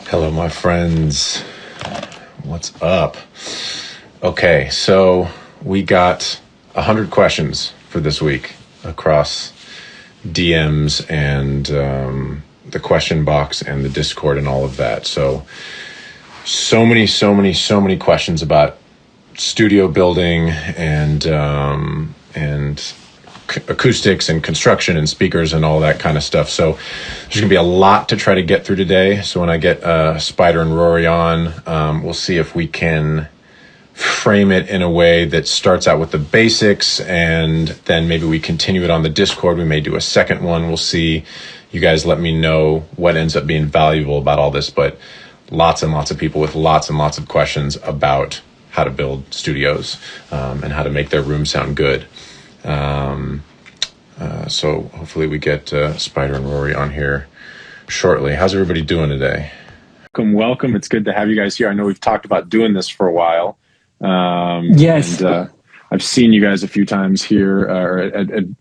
Hello, my friends. What's up? Okay, so we got 100 questions for this week across DMs and the question box and the Discord and all of that. So many questions about studio building and acoustics and construction and speakers and all that kind of stuff. So there's going to be a lot to try to get through today. So when I get Spider and Ruairí on, we'll see if we can frame it in a way that starts out with the basics, and then maybe we continue it on the Discord. We may do a second one. We'll see. You guys let me know what ends up being valuable about all this, but lots and lots of people with lots and lots of questions about how to build studios and how to make their room sound good. So hopefully we get Spider and Ruairí on here shortly. How's everybody doing today? Welcome. It's good to have you guys here. I know we've talked about doing this for a while. Yes. And I've seen you guys a few times here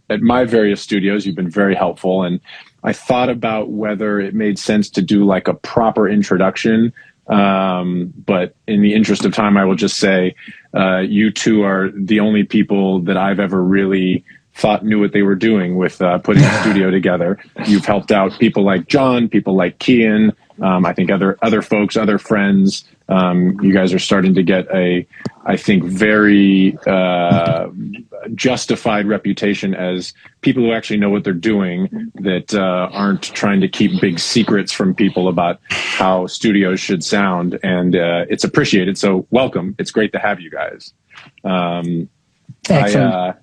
at my various studios. You've been very helpful. And I thought about whether it made sense to do like a proper introduction. But in the interest of time, I will just say you two are the only people that I've ever really thought knew what they were doing with putting a studio together. You've helped out people like John, people like Kian, I think other folks, other friends. You guys are starting to get I think, very justified reputation as people who actually know what they're doing, that aren't trying to keep big secrets from people about how studios should sound. And it's appreciated. So welcome. It's great to have you guys. Excellent.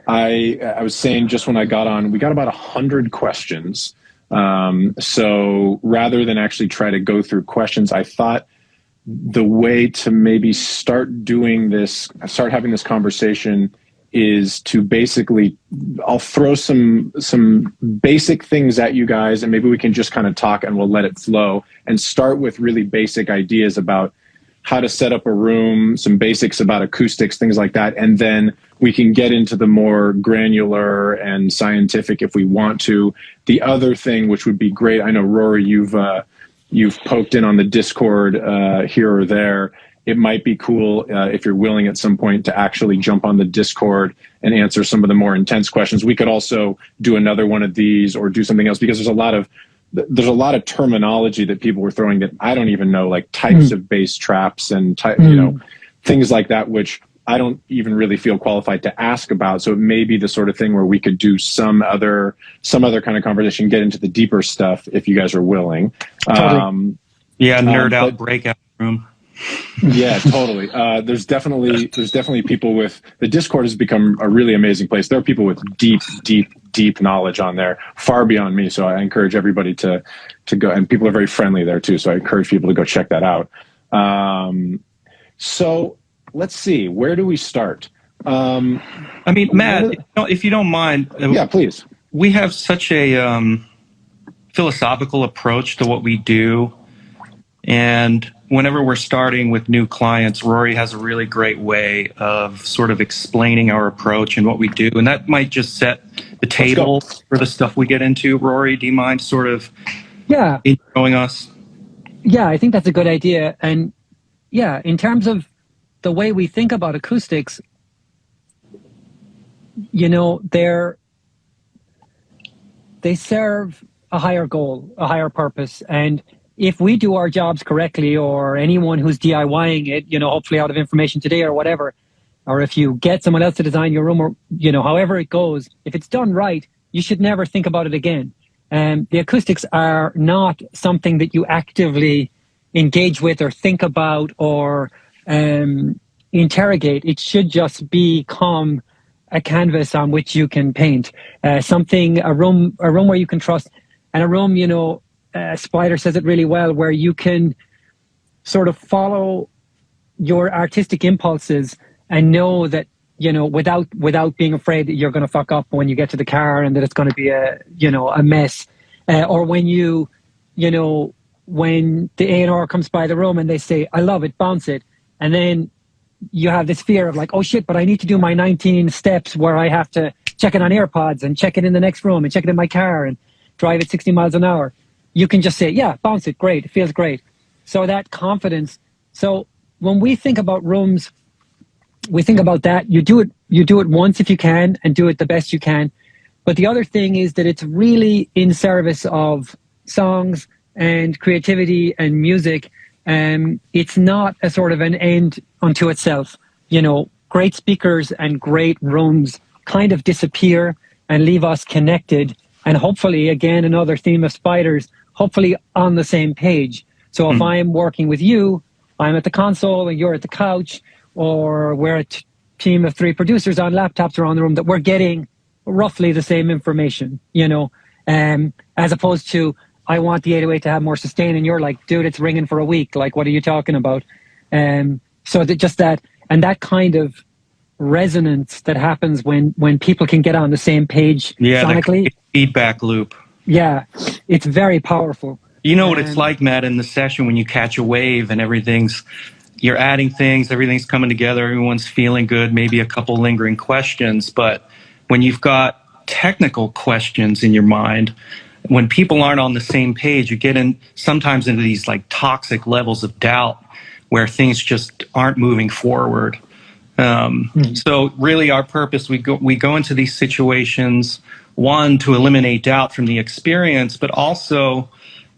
I was saying just when I got on, we got about 100 questions. So rather than actually try to go through questions, I thought the way to maybe start having this conversation is to basically, I'll throw some basic things at you guys, and maybe we can just kind of talk and we'll let it flow and start with really basic ideas about how to set up a room, some basics about acoustics, things like that. And then we can get into the more granular and scientific if we want to. The other thing, which would be great, I know, Ruairí, you've poked in on the Discord here or there. It might be cool if you're willing at some point to actually jump on the Discord and answer some of the more intense questions. We could also do another one of these or do something else, because there's a lot of terminology that people were throwing that I don't even know, like types of bass traps and things like that, which I don't even really feel qualified to ask about. So it may be the sort of thing where we could do some other kind of conversation, get into the deeper stuff if you guys are willing. Totally. Nerd out breakout room. Yeah, totally. There's definitely people with the Discord has become a really amazing place. There are people with deep knowledge on there, far beyond me. So I encourage everybody to go, and people are very friendly there too. So I encourage people to go check that out. So let's see, where do we start? I mean, Matt, if you don't mind. Yeah, please. We have such a philosophical approach to what we do. And whenever we're starting with new clients, Ruairí has a really great way of sort of explaining our approach and what we do. And that might just set the table for the stuff we get into. Ruairí, do you mind sort of introing us? Yeah, I think that's a good idea. And yeah, in terms of the way we think about acoustics, they serve a higher goal, a higher purpose. And if we do our jobs correctly, or anyone who's DIYing it, hopefully out of information today or whatever, or if you get someone else to design your room, or, however it goes, if it's done right, you should never think about it again. The acoustics are not something that you actively engage with or think about or interrogate. It should just become a canvas on which you can paint. A room where you can trust, and a room, Spider says it really well, where you can sort of follow your artistic impulses and know that, without being afraid that you're going to fuck up when you get to the car and that it's going to be a mess. Or when when the A&R comes by the room and they say, I love it, bounce it. And then you have this fear of like, oh shit, but I need to do my 19 steps where I have to check it on AirPods and check it in the next room and check it in my car and drive at 60 miles an hour. You can just say, yeah, bounce it, great, it feels great. So that confidence. So when we think about rooms, we think about that. You do it once if you can, and do it the best you can. But the other thing is that it's really in service of songs and creativity and music. It's not a sort of an end unto itself. You know, great speakers and great rooms kind of disappear and leave us connected. And hopefully, again, another theme of Spiders, hopefully on the same page. So if I'm working with you, I'm at the console and you're at the couch, or we're a team of 3 producers on laptops around the room, that we're getting roughly the same information, you know, as opposed to, I want the 808 to have more sustain, and you're like, dude, it's ringing for a week. Like, what are you talking about? So that just that, and that kind of resonance that happens when people can get on the same page sonically. That feedback loop. Yeah, it's very powerful. You know what it's like, Matt, in the session when you catch a wave and you're adding things, everything's coming together, everyone's feeling good, maybe a couple lingering questions, but when you've got technical questions in your mind, when people aren't on the same page, you get sometimes into these like toxic levels of doubt where things just aren't moving forward. So really our purpose, we go into these situations, one, to eliminate doubt from the experience, but also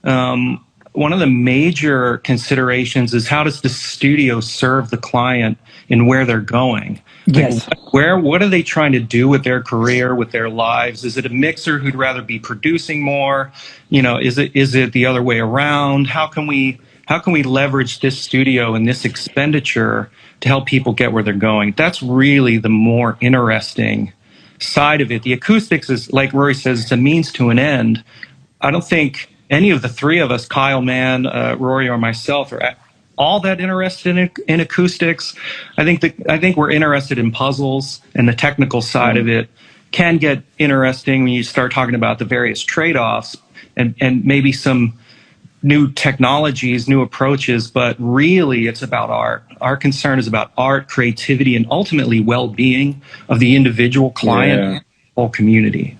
one of the major considerations is, how does the studio serve the client in where they're going? Yes. Like, what are they trying to do with their career, with their lives? Is it a mixer who'd rather be producing more? You know, is it the other way around? How can we leverage this studio and this expenditure to help people get where they're going? That's really the more interesting side of it. The acoustics is, like Rory says, it's a means to an end. I don't think any of the 3 of us, Kyle, Man, Rory, or myself, are all that interested in acoustics. I think we're interested in puzzles, and the technical side of it can get interesting when you start talking about the various trade-offs and maybe some new technologies, new approaches, but really it's about art. Our concern is about art, creativity, and ultimately well-being of the individual client and the whole community.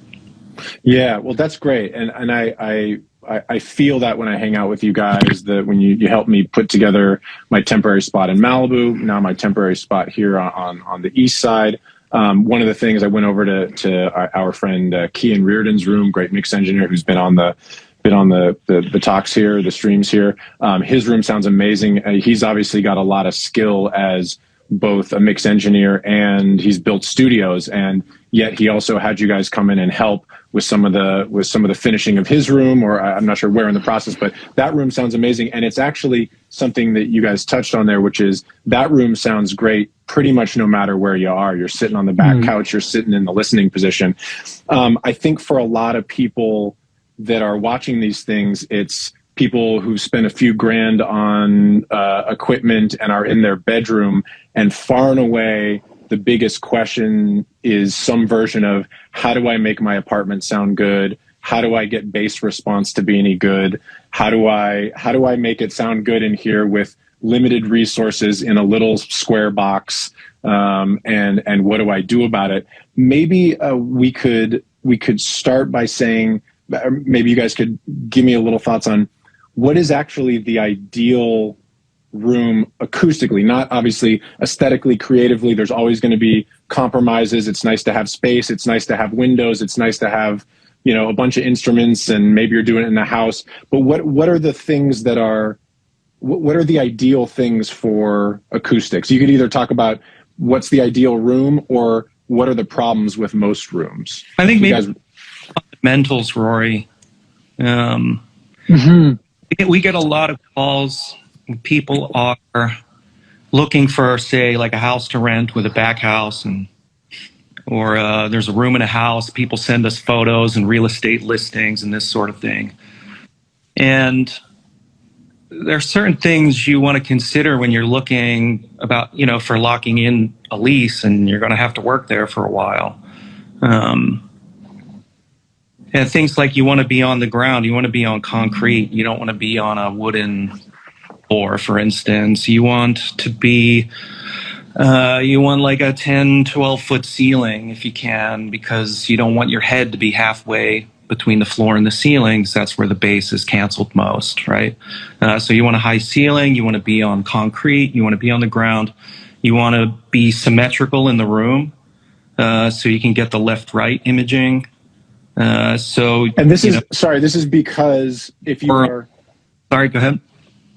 Yeah, well, that's great. And I feel that when I hang out with you guys, that when you help me put together my temporary spot in Malibu, now my temporary spot here on the east side. One of the things, I went over to our friend Kean Reardon's room, great mix engineer who's been on the talks here, the streams here. His room sounds amazing. He's obviously got a lot of skill as both a mix engineer, and he's built studios, and yet he also had you guys come in and help with some of the finishing of his room, or I'm not sure where in the process, but that room sounds amazing. And it's actually something that you guys touched on there, which is that room sounds great pretty much no matter where you are. You're sitting on the back couch, you're sitting in the listening position. I think for a lot of people that are watching these things, it's people who spend a few grand on equipment and are in their bedroom, and far and away the biggest question is some version of, how do I make my apartment sound good? How do I get bass response to be any good? How do I make it sound good in here with limited resources in a little square box? And what do I do about it? Maybe we could start by saying, maybe you guys could give me a little thoughts on what is actually the ideal room acoustically, not obviously aesthetically, creatively. There's always going to be compromises. It's nice to have space. It's nice to have windows. It's nice to have, you know, a bunch of instruments, and maybe you're doing it in the house. But what are the things that are, what are the ideal things for acoustics? You could either talk about what's the ideal room, or what are the problems with most rooms. I think maybe fundamentals, Rory. We get a lot of calls. People are looking for, say, like a house to rent with a back house, or there's a room in a house. People send us photos and real estate listings and this sort of thing. And there are certain things you want to consider when you're looking about, you know, for locking in a lease, and you're going to have to work there for a while. And things like, you want to be on the ground, you want to be on concrete, you don't want to be on a wooden floor, for instance. You want to be You want like a 10, 12-foot ceiling if you can, because you don't want your head to be halfway between the floor and the ceilings. That's where the bass is canceled most, right? So you want a high ceiling, you want to be on concrete, you want to be on the ground, you want to be symmetrical in the room, so you can get the left-right imaging. And this is, sorry, this is because if you are... Sorry, go ahead.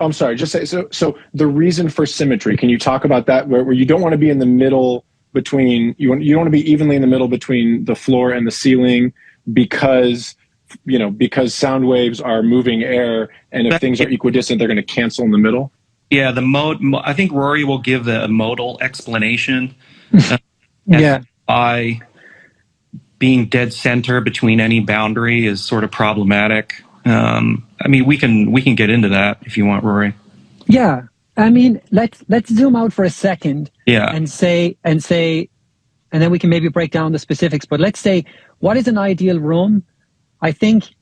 I'm sorry, just say, so the reason for symmetry, can you talk about that, where you don't want to be in the middle between, you don't want to be evenly in the middle between the floor and the ceiling, because, you know, because sound waves are moving air, and if things are equidistant, they're going to cancel in the middle? Yeah, I think Ruairí will give the modal explanation. Yeah. By being dead center between any boundary is sort of problematic. I mean, we can get into that if you want, Ruairí. Yeah, I mean, let's zoom out for a second. Yeah. And then we can maybe break down the specifics. But let's say, what is an ideal room? I think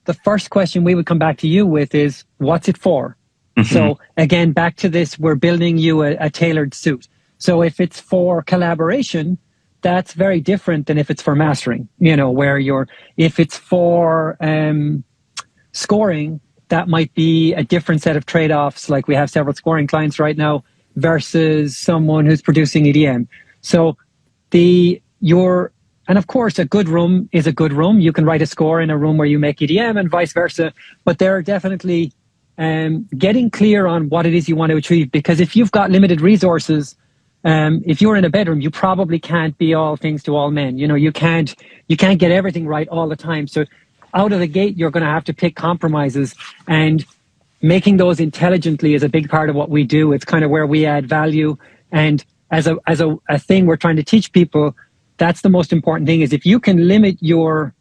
the first question we would come back to you with is, what's it for? Mm-hmm. So again, back to this, we're building you a tailored suit. So if it's for collaboration, that's very different than if it's for mastering. You know, if it's for scoring, that might be a different set of trade-offs. Like we have several scoring clients right now versus someone who's producing EDM. So and of course, a good room is a good room. You can write a score in a room where you make EDM and vice versa. But there are definitely getting clear on what it is you want to achieve, because if you've got limited resources, if you're in a bedroom, you probably can't be all things to all men. You know, you can't get everything right all the time. So out of the gate, you're going to have to pick compromises, and making those intelligently is a big part of what we do. It's kind of where we add value. And as a thing we're trying to teach people, that's the most important thing, is if you can limit your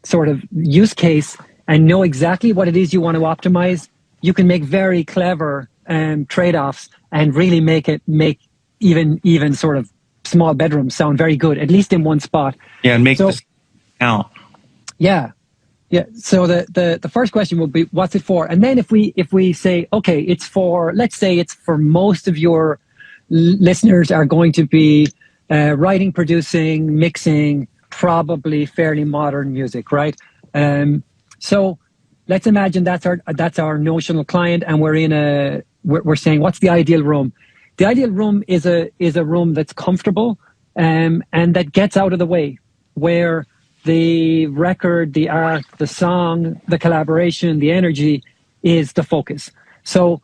sort of use case and know exactly what it is you want to optimize, you can make very clever trade-offs and really make even sort of small bedrooms sound very good, at least in one spot. Yeah, and make this count. Yeah. Yeah. So the first question will be, what's it for? And then if we say, okay, let's say it's for most of your listeners are going to be writing, producing, mixing, probably fairly modern music, right? So let's imagine that's our notional client, and we're saying, what's the ideal room? The ideal room is a room that's comfortable and that gets out of the way, where the record, the art, the song, the collaboration, the energy is the focus. So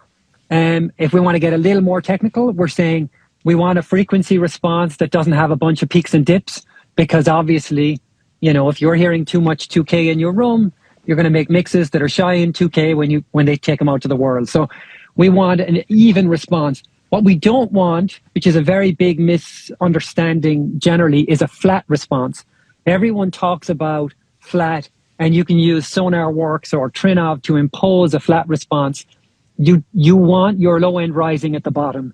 if we want to get a little more technical, we're saying we want a frequency response that doesn't have a bunch of peaks and dips, because obviously, you know, if you're hearing too much 2K in your room, you're going to make mixes that are shy in 2K when they take them out to the world. So we want an even response. What we don't want, which is a very big misunderstanding generally, is a flat response. Everyone talks about flat, and you can use SonarWorks or Trinov to impose a flat response. You want your low end rising at the bottom.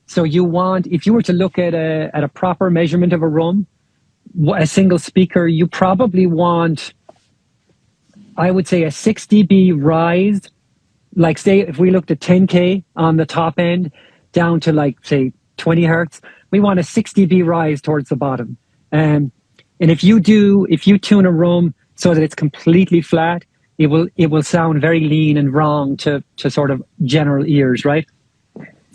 So you want, if you were to look at a proper measurement of a room, a single speaker, you probably want, I would say, a 6 dB rise. Like, say, if we looked at 10K on the top end down to, like, say, 20 hertz, we want a 6 dB rise towards the bottom. And if you tune a room so that it's completely flat, it will sound very lean and wrong to sort of general ears, right?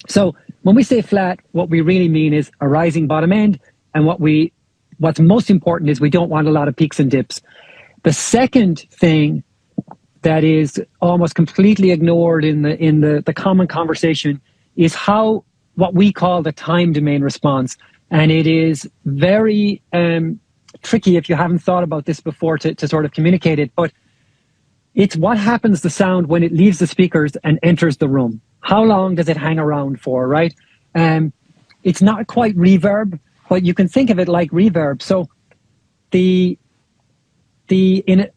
So when we say flat, what we really mean is a rising bottom end, and what's most important is we don't want a lot of peaks and dips. The second thing that is almost completely ignored in the common conversation is what we call the time domain response. And it is very tricky if you haven't thought about this before to sort of communicate it, but it's what happens to sound when it leaves the speakers and enters the room. How long does it hang around for, right? It's not quite reverb, but you can think of it like reverb. So in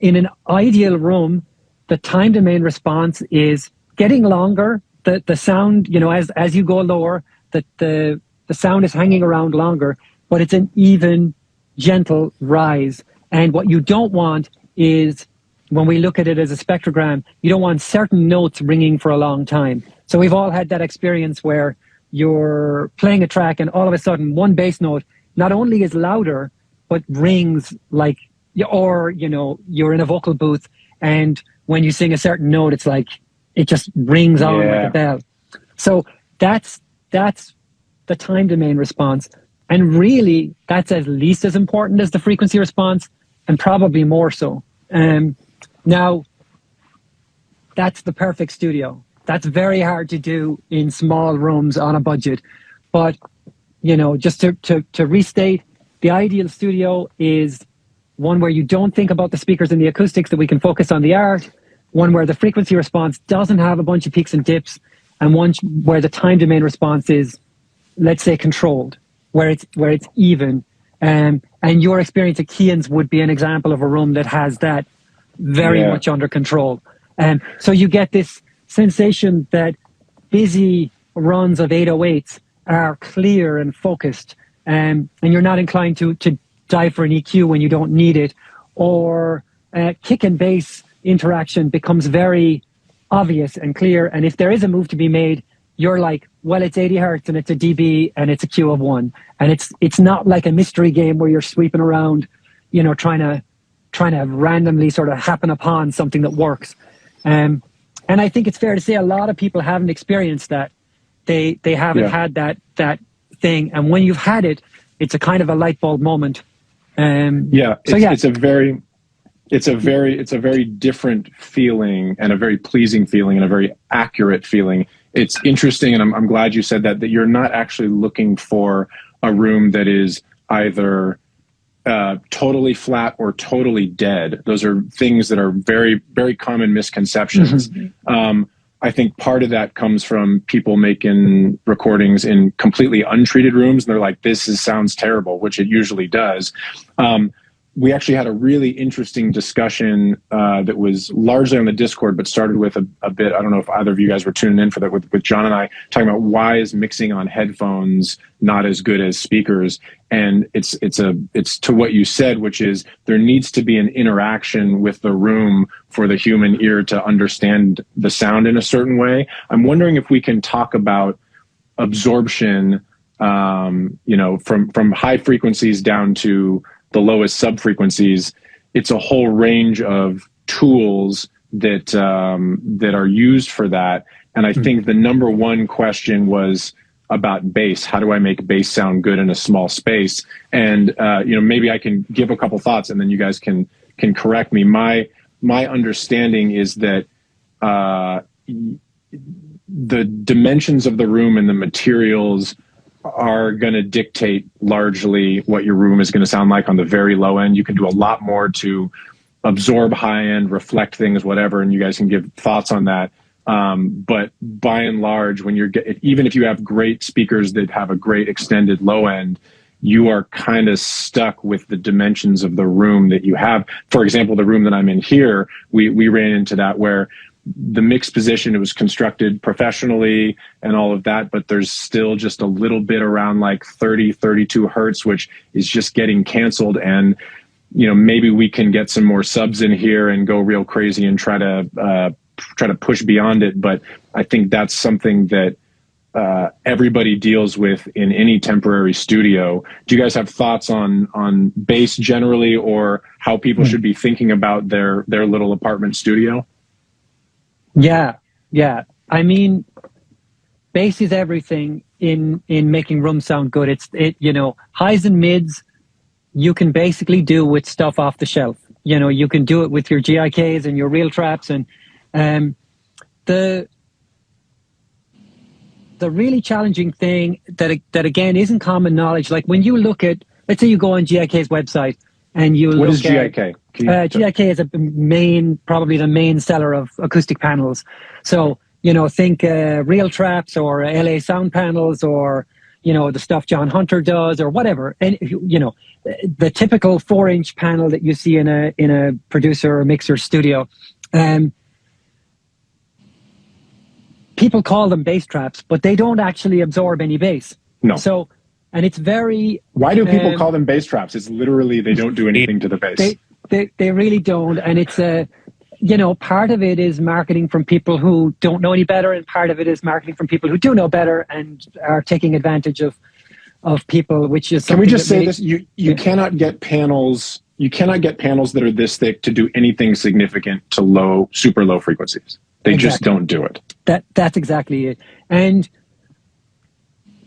an ideal room, the time domain response is getting longer. The sound, you know, as you go lower, the sound is hanging around longer, but it's an even, gentle rise. And what you don't want is, when we look at it as a spectrogram, you don't want certain notes ringing for a long time. So we've all had that experience where you're playing a track and all of a sudden one bass note not only is louder, but rings like, or, you know, you're in a vocal booth and when you sing a certain note, it's like, it just rings on like a bell. So that's the time domain response. And really, that's at least as important as the frequency response, and probably more so. Now, that's the perfect studio. That's very hard to do in small rooms on a budget. But, you know, just to restate, the ideal studio is one where you don't think about the speakers and the acoustics, that we can focus on the art, one where the frequency response doesn't have a bunch of peaks and dips, and one where the time domain response is, let's say, controlled, where it's even. And your experience at Keane's would be an example of a room that has that very much under control. So you get this sensation that busy runs of 808s are clear and focused, and you're not inclined to dive for an EQ when you don't need it, or kick and bass interaction becomes very obvious and clear. And if there is a move to be made, you're like, well, it's 80 hertz and it's a dB and it's a Q of 1. And it's not like a mystery game where you're sweeping around, you know, trying to randomly sort of happen upon something that works. And I think it's fair to say a lot of people haven't experienced that. They haven't had that thing. And when you've had it, it's a kind of a light bulb moment. It's a very different feeling, and a very pleasing feeling, and a very accurate feeling. It's interesting, and I'm glad you said that you're not actually looking for a room that is either totally flat or totally dead. Those are things that are very, very common misconceptions. Mm-hmm. I think part of that comes from people making recordings in completely untreated rooms, and they're like, this sounds terrible, which it usually does. We actually had a really interesting discussion that was largely on the Discord, but started with a bit, I don't know if either of you guys were tuning in for that, with John and I, talking about why is mixing on headphones not as good as speakers. And it's to what you said, which is there needs to be an interaction with the room for the human ear to understand the sound in a certain way. I'm wondering if we can talk about absorption, you know, from high frequencies down to the lowest subfrequencies. It's a whole range of tools that are used for that. And I think the number one question was about bass. How do I make bass sound good in a small space? And you know, maybe I can give a couple thoughts, and then you guys can correct me. My understanding is that the dimensions of the room and the materials are going to dictate largely what your room is going to sound like on the very low end. You can do a lot more to absorb high end, reflect things, whatever, and you guys can give thoughts on that. But by and large, when even if you have great speakers that have a great extended low end, you are kind of stuck with the dimensions of the room that you have. For example, the room that I'm in here, we ran into that where the mix position, it was constructed professionally and all of that, but there's still just a little bit around like 30, 32 hertz, which is just getting canceled. And, you know, maybe we can get some more subs in here and go real crazy and try to push beyond it. But I think that's something that everybody deals with in any temporary studio. Do you guys have thoughts on bass generally, or how people should be thinking about their little apartment studio? Yeah. I mean, bass is everything in making rooms sound good. You know, highs and mids, you can basically do with stuff off the shelf. You know, you can do it with your GIKs and your real traps, and the really challenging thing that again isn't common knowledge. Like when you look at, let's say you go on GIK's website and you what is GIK? GIK is probably the main seller of acoustic panels. So, you know, think real traps or LA sound panels, or, you know, the stuff John Hunter does or whatever. And, you know, the typical 4-inch panel that you see in a producer or mixer studio. People call them bass traps, but they don't actually absorb any bass. No. So, and it's very... Why do people call them bass traps? It's literally, they don't do anything to the bass. They really don't. And it's part of it is marketing from people who don't know any better, and part of it is marketing from people who do know better and are taking advantage of people, which is Can we just say this? You cannot get panels. You cannot get panels that are this thick to do anything significant to super low frequencies. They just don't do it. That's exactly it. And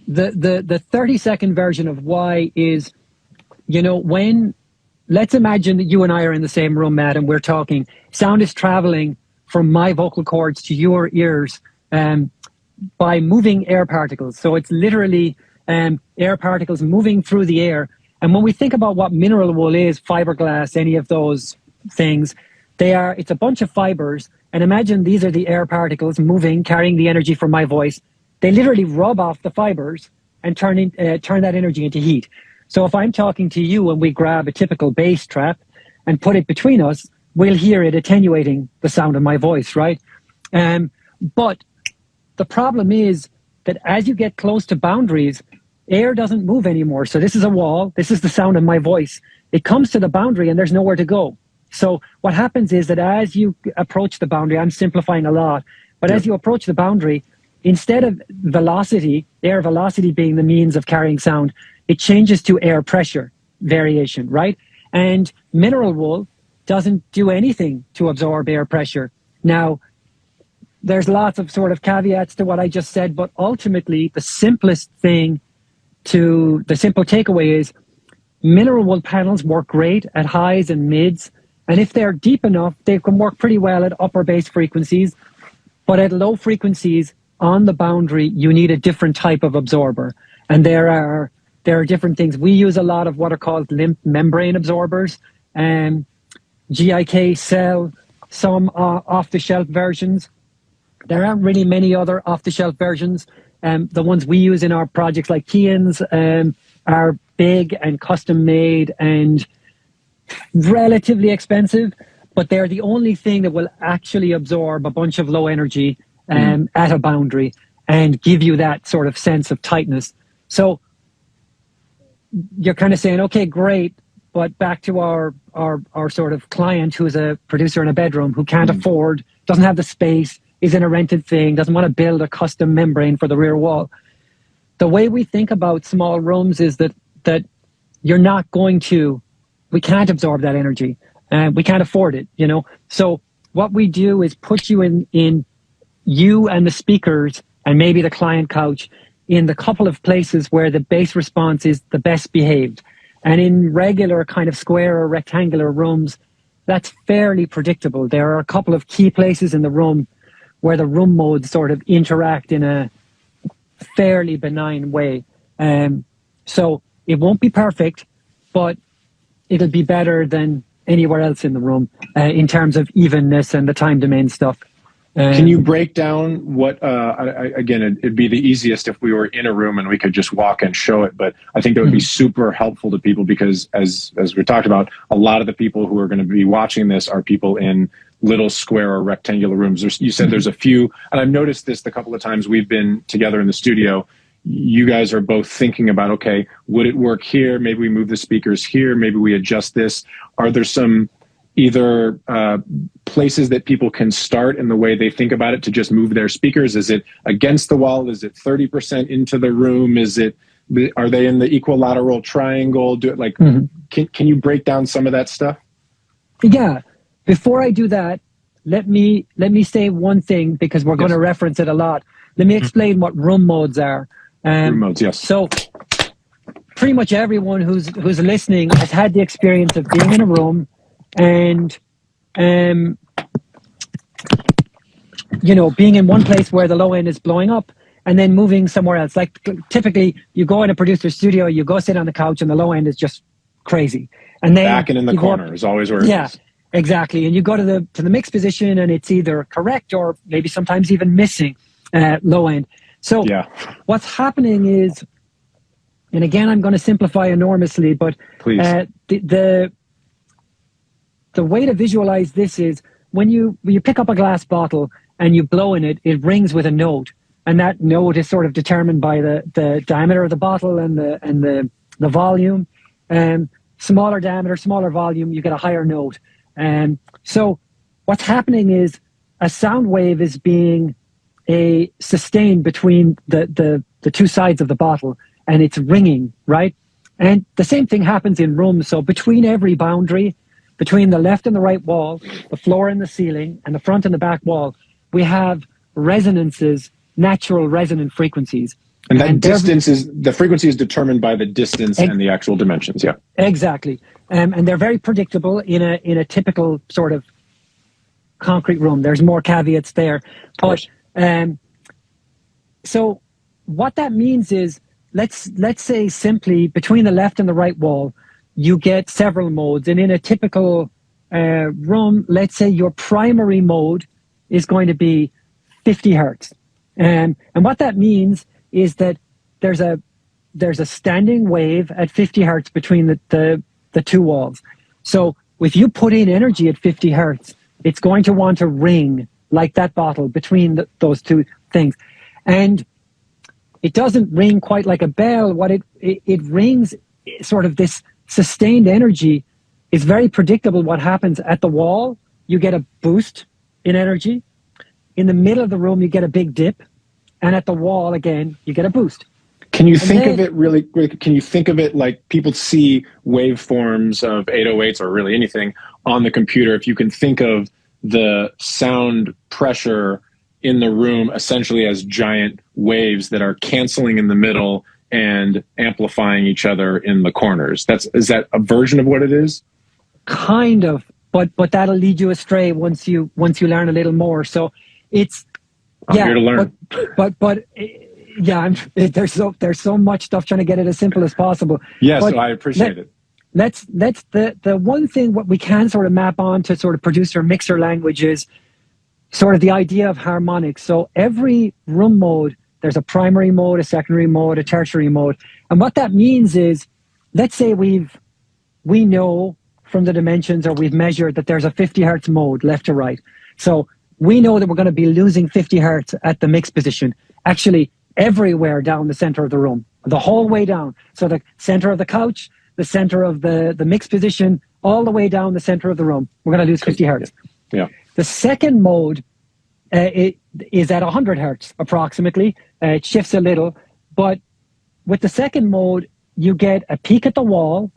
the 30-second version of why is, let's imagine that you and I are in the same room, Matt, and we're talking. Sound is traveling from my vocal cords to your ears by moving air particles. So it's literally air particles moving through the air. And when we think about what mineral wool is, fiberglass, any of those things, it's a bunch of fibers. And imagine these are the air particles moving, carrying the energy from my voice. They literally rub off the fibers and turn that energy into heat. So if I'm talking to you and we grab a typical bass trap and put it between us, we'll hear it attenuating the sound of my voice, right? But the problem is that as you get close to boundaries, air doesn't move anymore. So this is a wall. This is the sound of my voice. It comes to the boundary and there's nowhere to go. So what happens is that as you approach the boundary, I'm simplifying a lot, but as you approach the boundary, instead of velocity, air velocity being the means of carrying sound, it changes to air pressure variation, right? And mineral wool doesn't do anything to absorb air pressure. Now, there's lots of sort of caveats to what I just said, but ultimately the simple takeaway is mineral wool panels work great at highs and mids. And if they're deep enough, they can work pretty well at upper bass frequencies. But at low frequencies on the boundary, you need a different type of absorber. And there are different things. We use a lot of what are called limp membrane absorbers, and GIK sell some off-the-shelf versions. There aren't really many other off-the-shelf versions. The ones we use in our projects like Kean's are big and custom made and relatively expensive, but they're the only thing that will actually absorb a bunch of low energy at a boundary and give you that sort of sense of tightness. So you're kind of saying, okay, great, but back to our sort of client who is a producer in a bedroom who can't afford, doesn't have the space, is in a rented thing, doesn't want to build a custom membrane for the rear wall. The way we think about small rooms is that you're not going to, we can't absorb that energy and we can't afford it, So what we do is put you in you and the speakers and maybe the client couch in the couple of places where the bass response is the best behaved. And in regular kind of square or rectangular rooms, that's fairly predictable. There are a couple of key places in the room where the room modes sort of interact in a fairly benign way. So it won't be perfect, but it'll be better than anywhere else in the room in terms of evenness and the time domain stuff. Can you break down what, again, it'd be the easiest if we were in a room and we could just walk and show it, but I think that would be super helpful to people because as we talked about, a lot of the people who are going to be watching this are people in little square or rectangular rooms. You said there's a few, and I've noticed this the couple of times we've been together in the studio. You guys are both thinking about, okay, would it work here? Maybe we move the speakers here. Maybe we adjust this. Are there some either places that people can start in the way they think about it to just move their speakers? Is it against the wall? Is it 30% into the room? Are they in the equilateral triangle? Can you break down some of that stuff? Yeah. Before I do that, let me say one thing because we're going to reference it a lot. Let me explain what room modes are. Room modes, yes. So pretty much everyone who's listening has had the experience of being in a room and being in one place where the low end is blowing up and then moving somewhere else. Like typically you go in a producer's studio, you go sit on the couch and the low end is just crazy. And then back and in the corner is always where it is. Exactly. And you go to the mix position and it's either correct or maybe sometimes even missing low end. So what's happening is, and again, I'm going to simplify enormously, but please. The way to visualize this is when you pick up a glass bottle and you blow in it, it rings with a note. And that note is sort of determined by the diameter of the bottle and the volume. Smaller diameter, smaller volume, you get a higher note. So what's happening is a sound wave is being sustained between the two sides of the bottle, and it's ringing, right? And the same thing happens in rooms. So between every boundary, between the left and the right wall, the floor and the ceiling, and the front and the back wall, we have resonances, natural resonant frequencies. And that the frequency is determined by the distance and the actual dimensions, yeah. Exactly. And they're very predictable in a typical sort of concrete room. There's more caveats there. But so what that means is, let's say simply between the left and the right wall, you get several modes. And in a typical room, let's say your primary mode is going to be 50 hertz. And what that means is that there's a standing wave at 50 hertz between the two walls. So if you put in energy at 50 hertz, it's going to want to ring like that bottle between those two things. And it doesn't ring quite like a bell. What it rings, sort of this sustained energy is very predictable. What happens at the wall, you get a boost in energy. In the middle of the room, you get a big dip. And at the wall, again, you get a boost. Can you think of it really, can you think of it like people see waveforms of 808s or really anything on the computer? If you can think of the sound pressure in the room essentially as giant waves that are canceling in the middle and amplifying each other in the corners. Is that a version of what it is? Kind of, but that'll lead you astray once you learn a little more. So it's I'm here to learn. But yeah, there's so much stuff trying to get it as simple as possible. Yes, so I appreciate it. Let's the one thing what we can sort of map on to sort of producer mixer language is sort of the idea of harmonics. So every room mode, there's a primary mode, a secondary mode, a tertiary mode. And what that means is, let's say we know from the dimensions, or we've measured that there's a 50 hertz mode left to right. So we know that we're going to be losing 50 hertz at the mix position, actually everywhere down the center of the room, the whole way down. So the center of the couch, the center of the mix position, all the way down the center of the room, we're going to lose 50 hertz. Yeah. The second mode it is at 100 hertz approximately. It shifts a little, but with the second mode, you get a peak at the wall,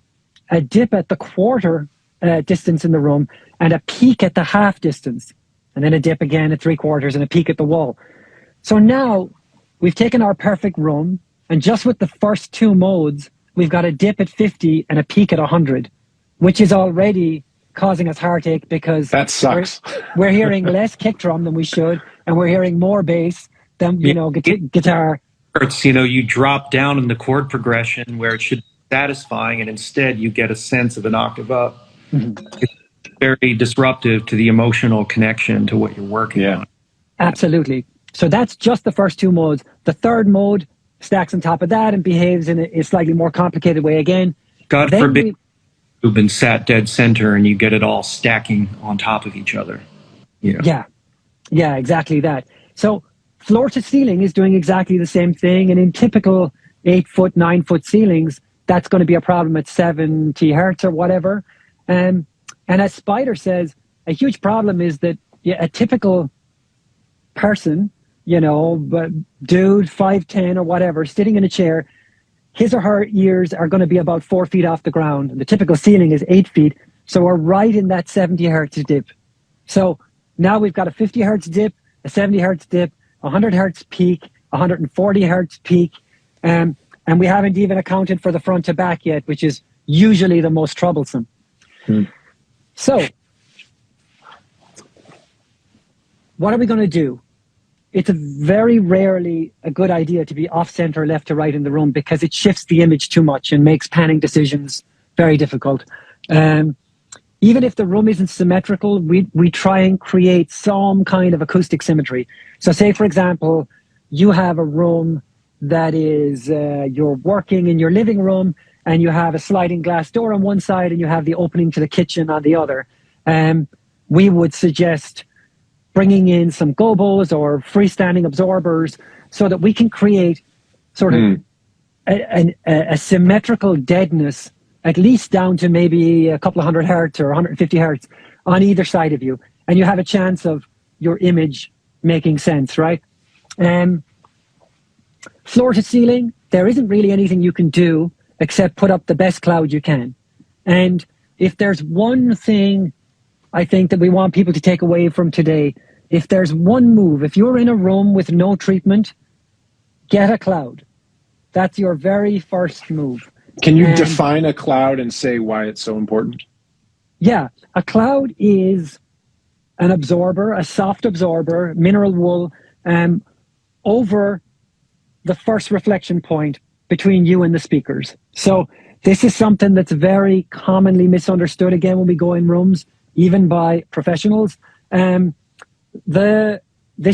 a dip at the quarter distance in the room, and a peak at the half distance, and then a dip again at 3/4 and a peak at the wall. So now we've taken our perfect room, and just with the first two modes, we've got a dip at 50 and a peak at 100, which is already causing us heartache because that sucks. We're hearing less kick drum than we should, and we're hearing more bass than guitar. You drop down in the chord progression where it should be satisfying, and instead you get a sense of an octave up. Mm-hmm. It's very disruptive to the emotional connection to what you're working on. Absolutely. So that's just the first two modes. The third mode stacks on top of that and behaves in a slightly more complicated way again. God forbid you've been sat dead center and you get it all stacking on top of each other. Yeah, exactly that. So floor to ceiling is doing exactly the same thing. And in typical 8-foot, 9-foot ceilings, that's going to be a problem at 70 hertz or whatever. And as Spider says, a huge problem is that a typical person, dude, 5'10" or whatever, sitting in a chair, his or her ears are going to be about 4 feet off the ground. And the typical ceiling is 8 feet. So we're right in that 70 hertz dip. So now we've got a 50 hertz dip, a 70 hertz dip, 100 hertz peak, 140 hertz peak. And we haven't even accounted for the front to back yet, which is usually the most troublesome. So what are we going to do? It's very rarely a good idea to be off-center, left to right in the room, because it shifts the image too much and makes panning decisions very difficult. Even if the room isn't symmetrical, we try and create some kind of acoustic symmetry. So say, for example, you have a room that is, you're working in your living room, and you have a sliding glass door on one side and you have the opening to the kitchen on the other. We would suggest bringing in some gobos or freestanding absorbers so that we can create sort of a symmetrical deadness, at least down to maybe a couple of 100 hertz or 150 hertz on either side of you. and you have a chance of your image making sense, right? Floor to ceiling, there isn't really anything you can do except put up the best cloud you can. And if there's one thing I think that we want people to take away from today, if there's one move, if you're in a room with no treatment, get a cloud. That's your very first move. Can you define a cloud and say why it's so important? Yeah, a cloud is an absorber, a soft absorber, mineral wool, over the first reflection point between you and the speakers. So this is something that's very commonly misunderstood, again, when we go in rooms, even by professionals. This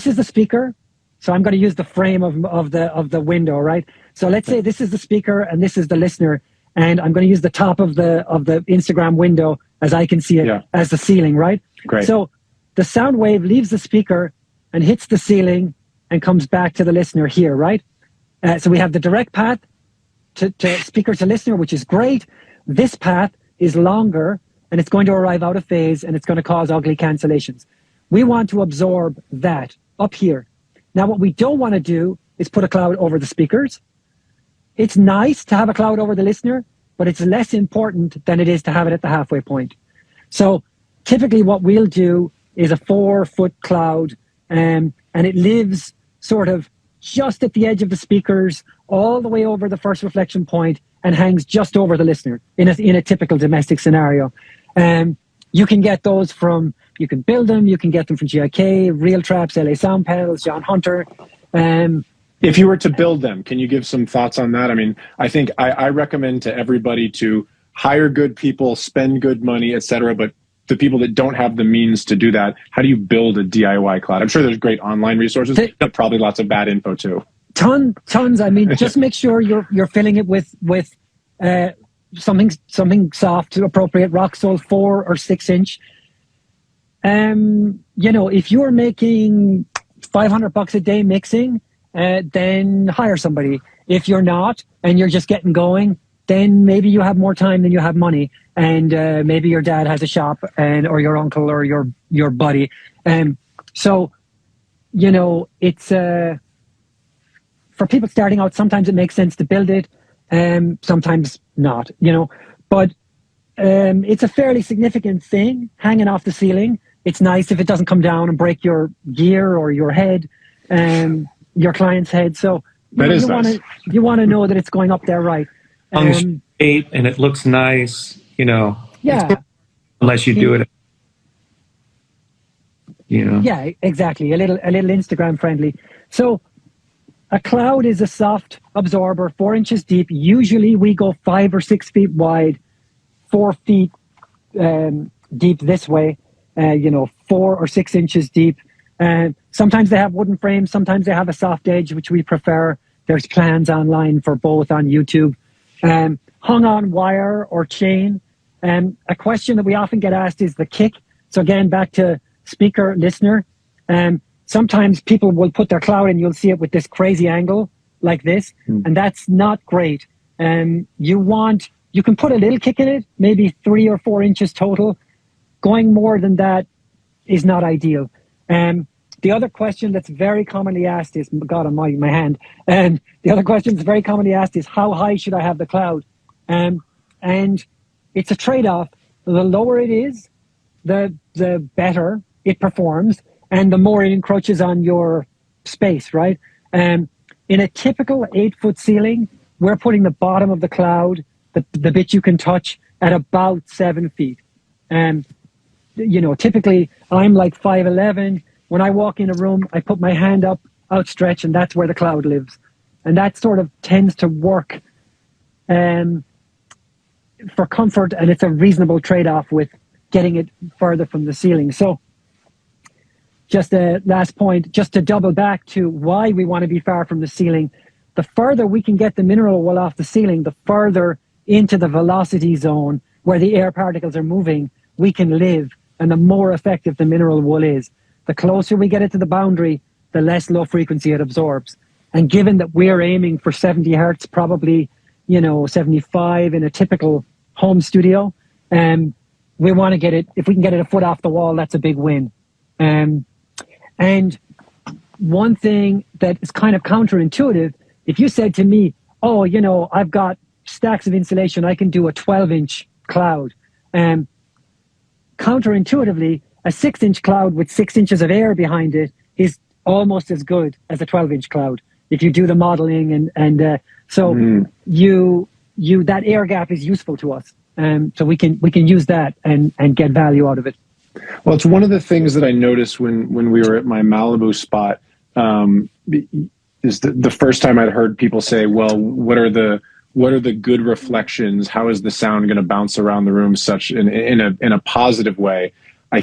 is the speaker. So I'm going to use the frame of the window, right? So let's say this is the speaker and this is the listener, and I'm going to use the top of the Instagram window as I can see it as the ceiling, right? Great. So the sound wave leaves the speaker and hits the ceiling and comes back to the listener here, right? So we have the direct path to speaker to listener, which is great. This path is longer and it's going to arrive out of phase and it's going to cause ugly cancellations. We want to absorb that up here. Now, what we don't want to do is put a cloud over the speakers. It's nice to have a cloud over the listener, but it's less important than it is to have it at the halfway point. So typically what we'll do is a 4-foot cloud, and it lives sort of just at the edge of the speakers, all the way over the first reflection point, and hangs just over the listener in a typical domestic scenario. You can get those from, you can build them, you can get them from GIK, Real Traps, LA Sound Panels, John Hunter. If you were to build them, can you give some thoughts on that? I mean, I think I recommend to everybody to hire good people, spend good money, etc. But the people that don't have the means to do that, how do you build a DIY cloud? I'm sure there's great online resources, but probably lots of bad info too. Tons. I mean, just make sure you're filling it with something soft to appropriate rock sole, 4 or 6 inch. If you're making $500 a day mixing, then hire somebody. If you're not and you're just getting going, then maybe you have more time than you have money, and maybe your dad has a shop, or your uncle or your buddy. So it's for people starting out. Sometimes it makes sense to build it, sometimes not. But it's a fairly significant thing hanging off the ceiling. It's nice if it doesn't come down and break your gear or your head, your client's head. So you want to know that it's going up there right. And it looks nice, Yeah. Unless you do it, Yeah, exactly. A little Instagram friendly. So a cloud is a soft absorber, 4 inches deep. Usually we go 5 or 6 feet wide, 4 feet deep this way. 4 or 6 inches deep. Sometimes they have wooden frames. Sometimes they have a soft edge, which we prefer. There's plans online for both on YouTube. Hung on wire or chain. A question that we often get asked is the kick. So again, back to speaker, listener. Sometimes people will put their cloud and you'll see it with this crazy angle like this. And that's not great. You can put a little kick in it, maybe 3 or 4 inches total. Going more than that is not ideal. The other question that's very commonly asked is, God, on my hand. The other question that's very commonly asked is, how high should I have the cloud? And it's a trade-off. The lower it is, the better it performs, and the more it encroaches on your space, right? In a typical 8-foot ceiling, we're putting the bottom of the cloud, the bit you can touch, at about 7 feet. Typically I'm like 5'11". When I walk in a room, I put my hand up, outstretched, and that's where the cloud lives. And that sort of tends to work for comfort, and it's a reasonable trade-off with getting it further from the ceiling. So just a last point, just to double back to why we want to be far from the ceiling. The further we can get the mineral wool off the ceiling, the further into the velocity zone where the air particles are moving, we can live, and the more effective the mineral wool is. The closer we get it to the boundary, the less low frequency it absorbs. And given that we're aiming for 70 hertz, probably, 75 in a typical home studio, we want to get it, if we can get it a foot off the wall, that's a big win. And one thing that is kind of counterintuitive, if you said to me, oh, you know, I've got stacks of insulation, I can do a 12-inch cloud. Counterintuitively, a 6-inch cloud with 6 inches of air behind it is almost as good as a 12-inch cloud if you do the modeling, and so that air gap is useful to us, so we can use that and get value out of it. Well, it's one of the things that I noticed when we were at my Malibu spot. Is the first time I'd heard people say, "Well, what are the good reflections? How is the sound going to bounce around the room such in a positive way?" I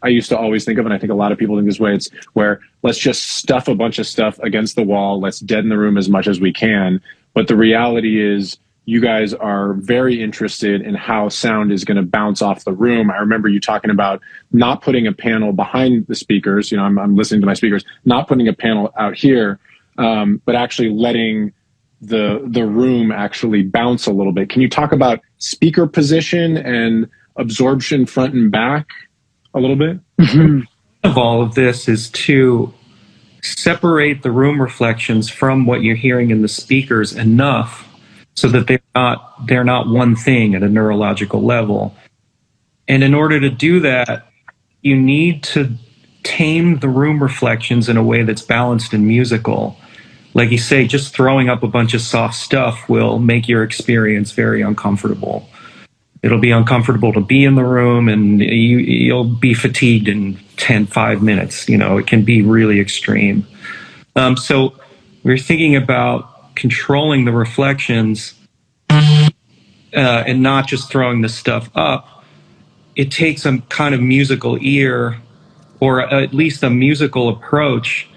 used to always think of, and I think a lot of people think this way, it's where let's just stuff a bunch of stuff against the wall, let's deaden the room as much as we can. But the reality is you guys are very interested in how sound is going to bounce off the room. I remember you talking about not putting a panel behind the speakers. You know, I'm listening to my speakers, not putting a panel out here, but actually letting the room actually bounce a little bit. Can you talk about speaker position and absorption front and back a little bit? Of all of this is to separate the room reflections from what you're hearing in the speakers enough so that they're not one thing at a neurological level. And in order to do that, you need to tame the room reflections in a way that's balanced and musical. Like you say, just throwing up a bunch of soft stuff will make your experience very uncomfortable. It'll be uncomfortable to be in the room, and you'll be fatigued in 5 minutes. You know, it can be really extreme. So we're thinking about controlling the reflections and not just throwing the stuff up. It takes some kind of musical ear, or at least a musical approach,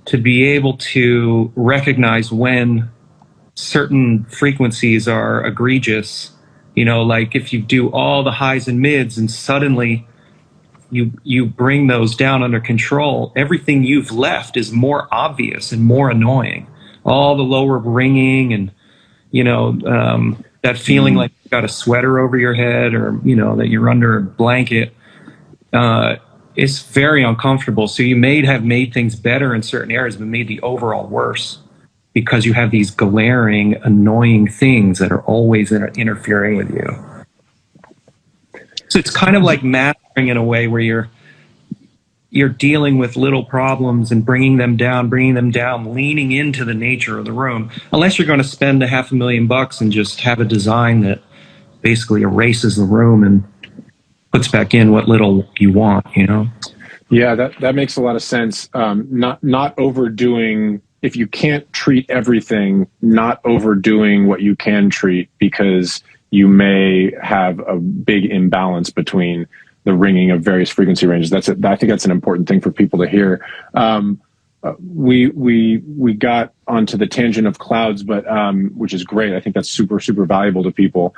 to be able to recognize when certain frequencies are egregious. You know, like if you do all the highs and mids and suddenly you bring those down under control, everything you've left is more obvious and more annoying. All the lower ringing and, you know, that feeling like you've got a sweater over your head, or, you know, that you're under a blanket, it's very uncomfortable. So you may have made things better in certain areas, but made the overall worse, because you have these glaring, annoying things that are always interfering with you. So it's kind of like mastering in a way where you're dealing with little problems and bringing them down, leaning into the nature of the room. Unless you're going to spend $500,000 and just have a design that basically erases the room and puts back in what little you want, you know? Yeah, that makes a lot of sense. Not overdoing. If you can't treat everything, not overdoing what you can treat, because you may have a big imbalance between the ringing of various frequency ranges. I think that's an important thing for people to hear. We got onto the tangent of clouds, but which is great. I think that's super, super valuable to people.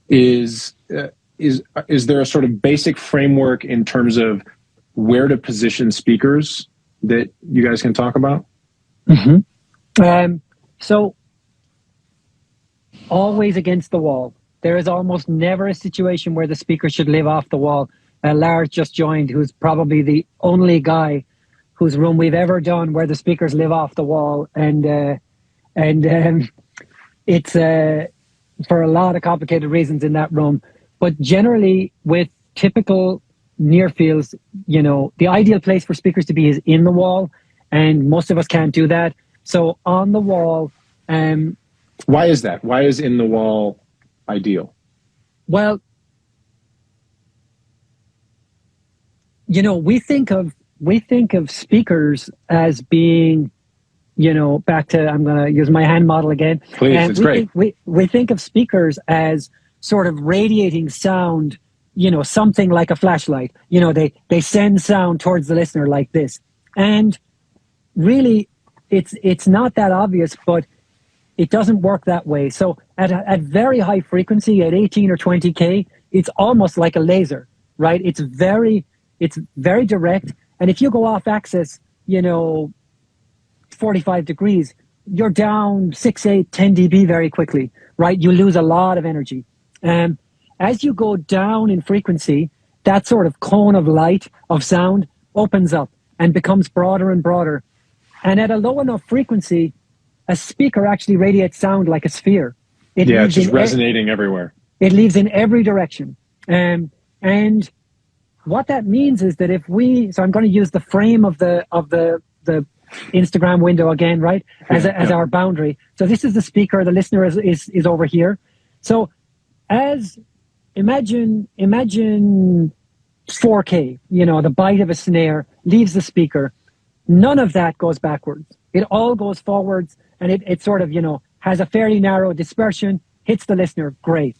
Is there a sort of basic framework in terms of where to position speakers that you guys can talk about? So always against the wall. There is almost never a situation where the speaker should live off the wall. Lars just joined, who's probably the only guy whose room we've ever done where the speakers live off the wall, and it's for a lot of complicated reasons in that room. But generally, with typical near fields, you know, the ideal place for speakers to be is in the wall, and most of us can't do that. So on the wall. Why is that? Why is in the wall ideal? Well, you know, we think of speakers as being, you know, back to, I'm going to use my hand model again. Please, it's great. We think of speakers as sort of radiating sound, you know, something like a flashlight. You know, they send sound towards the listener like this. And really, it's not that obvious, but it doesn't work that way. So at very high frequency, at 18 or 20K, it's almost like a laser, right? It's very direct. And if you go off axis, you know, 45 degrees, you're down 6, 8, 10 dB very quickly, right? You lose a lot of energy. As you go down in frequency, that sort of cone of light, of sound, opens up and becomes broader and broader. And at a low enough frequency, a speaker actually radiates sound like a sphere. It's just resonating everywhere. It leaves in every direction. And what that means is that so I'm going to use the frame of the Instagram window again, right? As our boundary. So this is the speaker, the listener is over here. So imagine 4K, the bite of a snare leaves the speaker. None of that goes backwards. It all goes forwards, and it sort of, has a fairly narrow dispersion, hits the listener, great.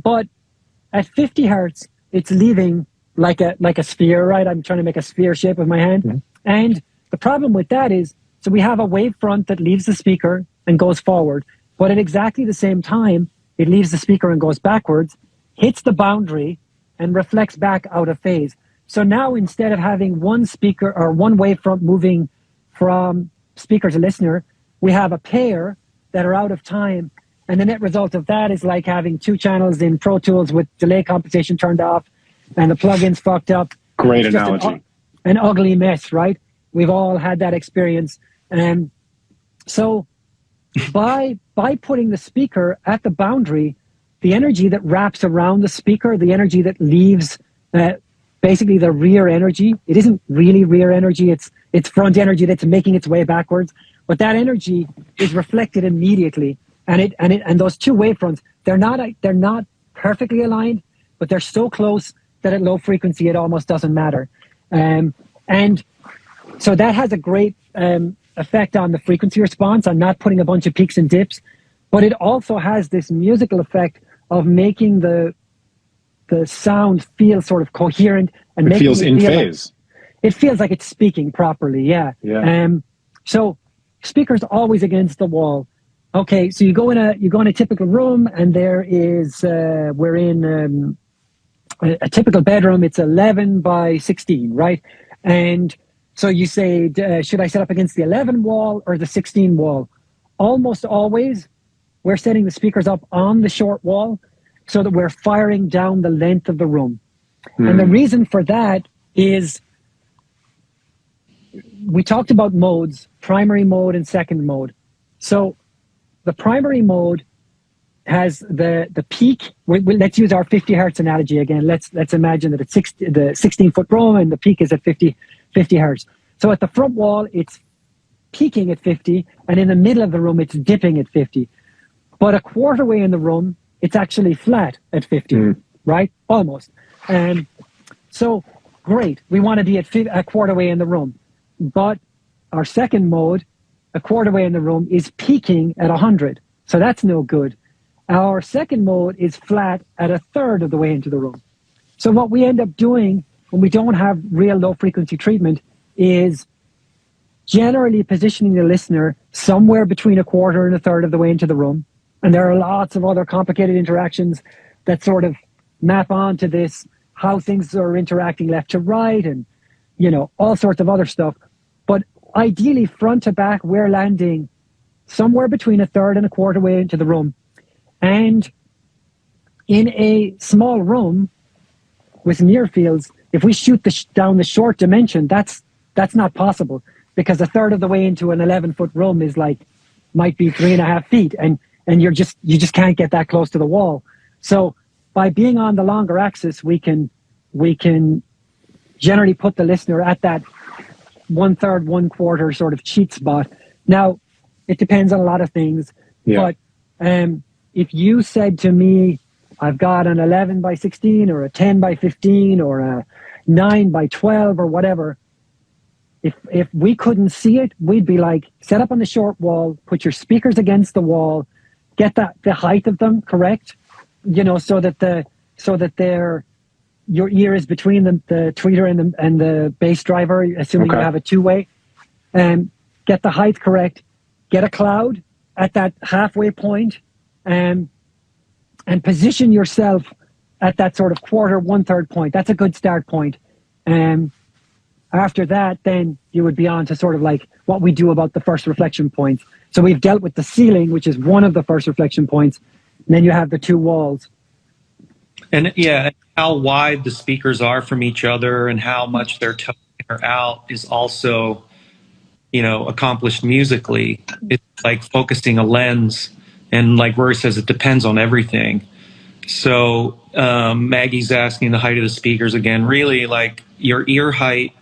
But at 50 hertz, it's leaving like a sphere, right? I'm trying to make a sphere shape with my hand. Mm-hmm. And the problem with that is, so we have a wave front that leaves the speaker and goes forward, but at exactly the same time, it leaves the speaker and goes backwards, hits the boundary, and reflects back out of phase. So now instead of having one speaker or one wavefront moving from speaker to listener, we have a pair that are out of time. And the net result of that is like having two channels in Pro Tools with delay compensation turned off and the plugins fucked up. Great analogy. An ugly mess, right? We've all had that experience. So by putting the speaker at the boundary, the energy that wraps around the speaker, the energy that leaves basically the rear energy, it isn't really rear energy, it's front energy that's making its way backwards, but that energy is reflected immediately. And those two wavefronts, they're not perfectly aligned, but they're so close that at low frequency it almost doesn't matter. And so that has a great effect on the frequency response, on not putting a bunch of peaks and dips, but it also has this musical effect of making the sound feel sort of coherent and it feels in phase. It feels like it's speaking properly, yeah. So speakers always against the wall. Okay, so you go in a typical room, and there is we're in a typical bedroom. It's 11 by 16, right? And so you say, should I set up against the 11 wall or the 16 wall? Almost always, we're setting the speakers up on the short wall so that we're firing down the length of the room. And the reason for that is we talked about modes, primary mode and second mode. So the primary mode has the peak. Let's use our 50 hertz analogy again. Let's imagine that it's the 16-foot room and the peak is at 50 hertz. So at the front wall, it's peaking at 50, and in the middle of the room, it's dipping at 50. But a quarter way in the room, it's actually flat at 50, right? Almost. So great. We want to be at a quarter way in the room. But our second mode, a quarter way in the room, is peaking at 100. So that's no good. Our second mode is flat at a third of the way into the room. So what we end up doing when we don't have real low frequency treatment is generally positioning the listener somewhere between a quarter and a third of the way into the room. And there are lots of other complicated interactions that sort of map onto this, how things are interacting left to right and, all sorts of other stuff. But ideally, front to back, we're landing somewhere between a third and a quarter way into the room. And in a small room with near fields, if we shoot down the short dimension, that's not possible, because a third of the way into an 11-foot room might be 3.5 feet, and you just can't get that close to the wall. So by being on the longer axis, we can generally put the listener at that 1/3, 1/4 sort of cheat spot. Now, it depends on a lot of things, but if you said to me, I've got an 11 by 16 or a 10 by 15 or a 9 by 12 or whatever, if we couldn't see it, we'd be like, set up on the short wall, put your speakers against the wall, get the height of them correct, so that your ear is between the tweeter and the bass driver, assuming you have a two-way, and get the height correct, get a cloud at that halfway point, and position yourself at that sort of quarter, 1/3 point. That's a good start point. After that, then you would be on to sort of like what we do about the first reflection points. So we've dealt with the ceiling, which is one of the first reflection points. And then you have the two walls. And how wide the speakers are from each other and how much they're towed out is also, accomplished musically. It's like focusing a lens, and like Rory says, it depends on everything. So Maggie's asking the height of the speakers again. Really, like your ear height,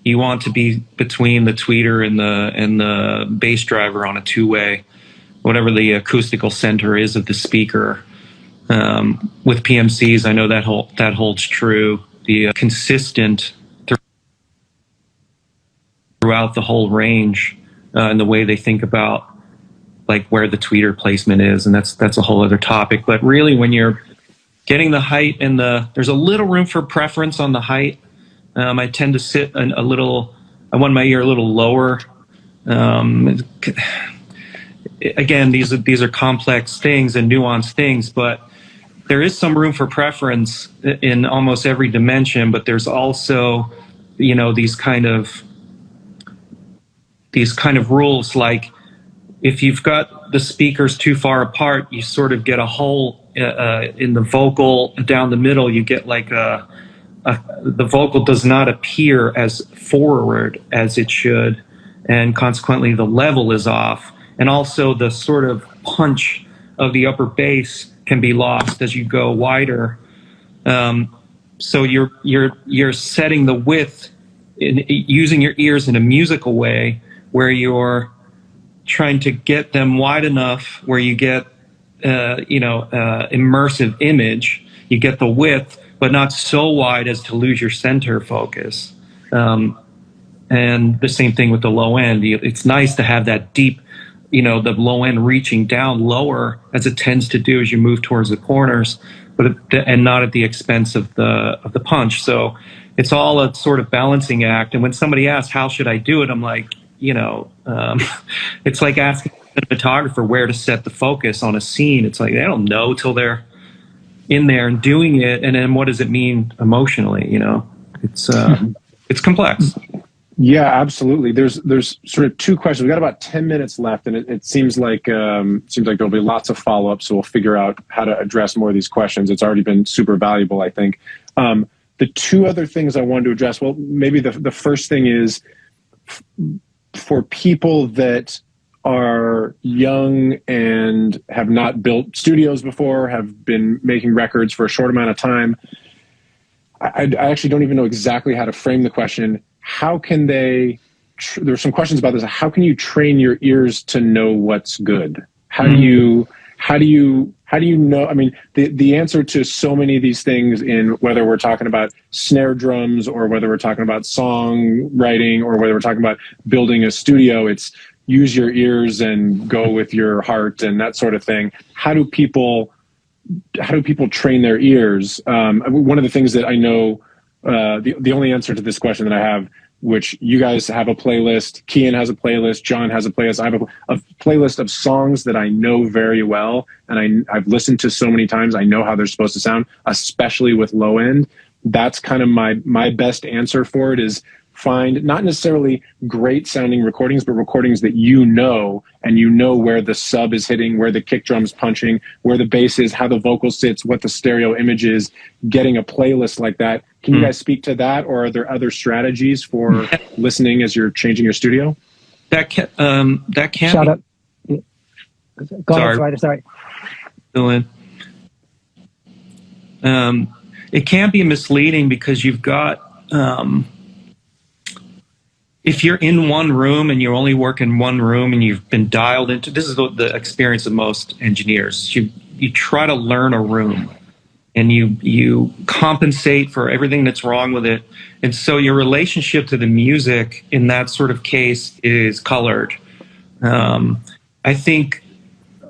you want to be between the tweeter and the bass driver on a two-way, whatever the acoustical center is of the speaker. With PMCs, I know that holds true. The consistent throughout the whole range, and the way they think about like where the tweeter placement is, and that's a whole other topic. But really, when you're getting the height and there's a little room for preference on the height. I tend to sit a little. I want my ear a little lower. Again, these are complex things and nuanced things, but there is some room for preference in almost every dimension. But there's also, these kind of rules, like if you've got the speakers too far apart, you sort of get a hole in the vocal down the middle. You get like the vocal does not appear as forward as it should, and consequently the level is off. And also the sort of punch of the upper bass can be lost as you go wider. So you're setting the width, using your ears in a musical way, where you're trying to get them wide enough where you get immersive image. You get the width, but not so wide as to lose your center focus. And the same thing with the low end. It's nice to have that deep, the low end reaching down lower, as it tends to do as you move towards the corners, and not at the expense of the punch. So it's all a sort of balancing act. And when somebody asks, how should I do it? I'm like, it's like asking a cinematographer where to set the focus on a scene. It's like they don't know till they're in there and doing it, and then what does it mean emotionally? It's complex. Yeah, absolutely. There's sort of two questions. We got about 10 minutes left, and it seems like there'll be lots of follow-up. So we'll figure out how to address more of these questions. It's already been super valuable, I think. The two other things I wanted to address. Well, maybe the first thing is for people that are young and have not built studios before, have been making records for a short amount of time. I actually don't even know exactly how to frame the question. How can they, there's some questions about this. How can you train your ears to know what's good? How do you know? I mean, the answer to so many of these things, in whether we're talking about snare drums or whether we're talking about songwriting or whether we're talking about building a studio, it's use your ears and go with your heart and that sort of thing. How do people train their ears? One of the things that I know, the only answer to this question that I have, which you guys have a playlist, Kian has a playlist, John has a playlist. I have a playlist of songs that I know very well, and I've listened to so many times. I know how they're supposed to sound, especially with low end. That's kind of my best answer for it, is find not necessarily great sounding recordings, but recordings that and you know where the sub is hitting, where the kick drum's punching, where the bass is, how the vocal sits, what the stereo image is. Getting a playlist like that. Can you guys speak to that, or are there other strategies for listening as you're changing your studio? That can Shut up. Go ahead, Spider. Sorry. Dylan. It can be misleading because you've got if you're in one room and you only work in one room and you've been dialed into, this is the experience of most engineers. You try to learn a room and you compensate for everything that's wrong with it. And so your relationship to the music in that sort of case is colored. I think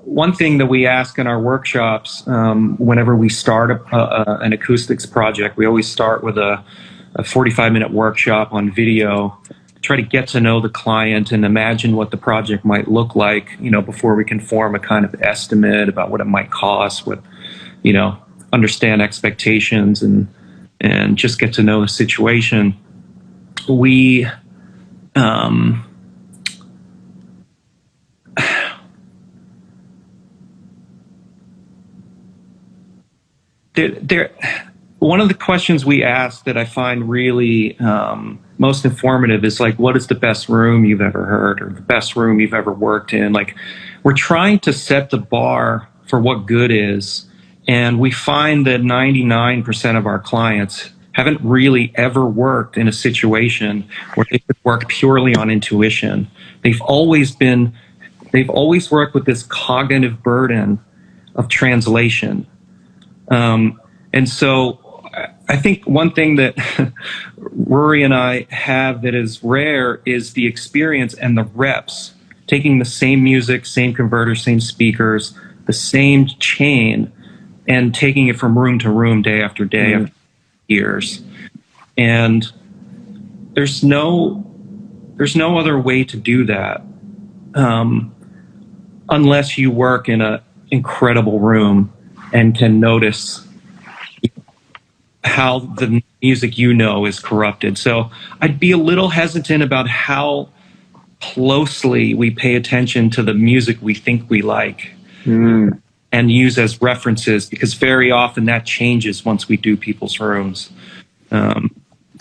one thing that we ask in our workshops, whenever we start an acoustics project, we always start with a 45-minute workshop on video, try to get to know the client and imagine what the project might look like, before we can form a kind of estimate about what it might cost, understand expectations and just get to know the situation. We, one of the questions we ask that I find really most informative is like, what is the best room you've ever heard, or the best room you've ever worked in? Like, we're trying to set the bar for what good is. And we find that 99% of our clients haven't really ever worked in a situation where they could work purely on intuition. They've always worked with this cognitive burden of translation. And so I think one thing that Ruairí and I have that is rare is the experience and the reps, taking the same music, same converter, same speakers, the same chain, and taking it from room to room, day after day, after years. And there's no other way to do that unless you work in an incredible room and can notice how the music is corrupted. So I'd be a little hesitant about how closely we pay attention to the music we think we like and use as references, because very often that changes once we do people's rooms.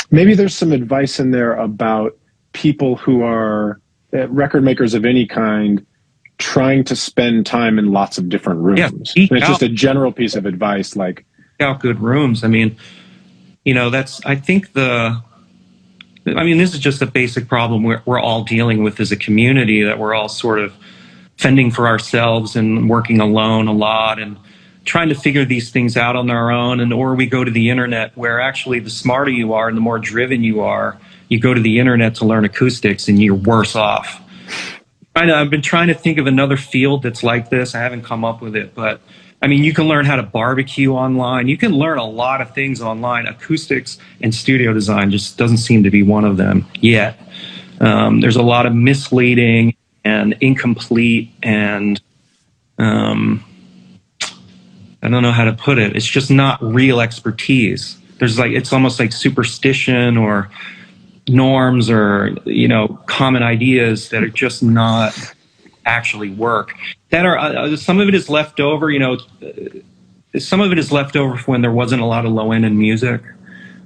Maybe there's some advice in there about people who are record makers of any kind trying to spend time in lots of different rooms. Yeah, it's just a general piece of advice, like out good rooms. I mean, this is just a basic problem we're all dealing with as a community, that we're all sort of fending for ourselves and working alone a lot and trying to figure these things out on our own. Or we go to the internet, where actually the smarter you are and the more driven you are, you go to the internet to learn acoustics and you're worse off. I've been trying to think of another field that's like this. I haven't come up with it, but I mean, you can learn how to barbecue online. You can learn a lot of things online. Acoustics and studio design just doesn't seem to be one of them yet. There's a lot of misleading and incomplete, and I don't know how to put it. It's just not real expertise. It's almost like superstition or norms or, common ideas that are just not actually work. That are some of it is left over, some of it is left over when there wasn't a lot of low end in music.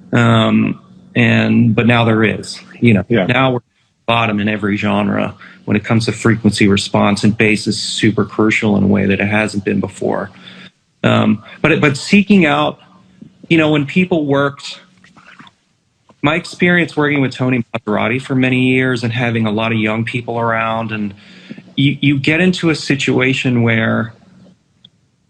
But now there is, now we're bottom in every genre when it comes to frequency response, and bass is super crucial in a way that it hasn't been before. But seeking out, when people worked, my experience working with Tony Maserati for many years and having a lot of young people around, and you get into a situation where,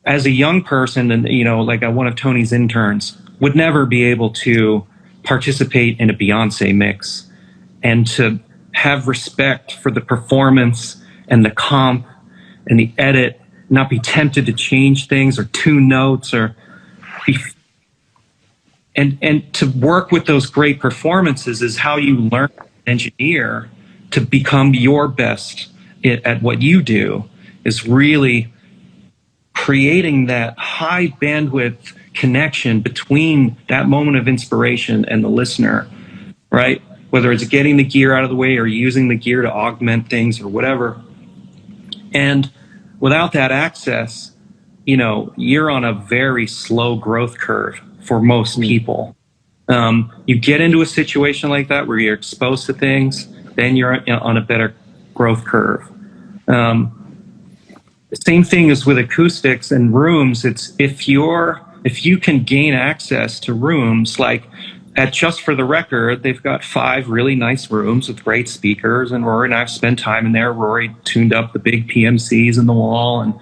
as a young person, and like one of Tony's interns would never be able to participate in a Beyonce mix, and to have respect for the performance and the comp and the edit, not be tempted to change things or tune notes or and to work with those great performances is how you learn as an engineer to become your best at what you do, is really creating that high bandwidth connection between that moment of inspiration and the listener, right? Whether it's getting the gear out of the way or using the gear to augment things or whatever. And without that access, you're on a very slow growth curve for most people. You get into a situation like that where you're exposed to things, then you're on a better growth curve. Same thing as with acoustics and rooms. It's if you can gain access to rooms, like at Just for the Record, they've got 5 really nice rooms with great speakers, and Ruairí and I've spent time in there. Ruairí tuned up the big PMCs in the wall, and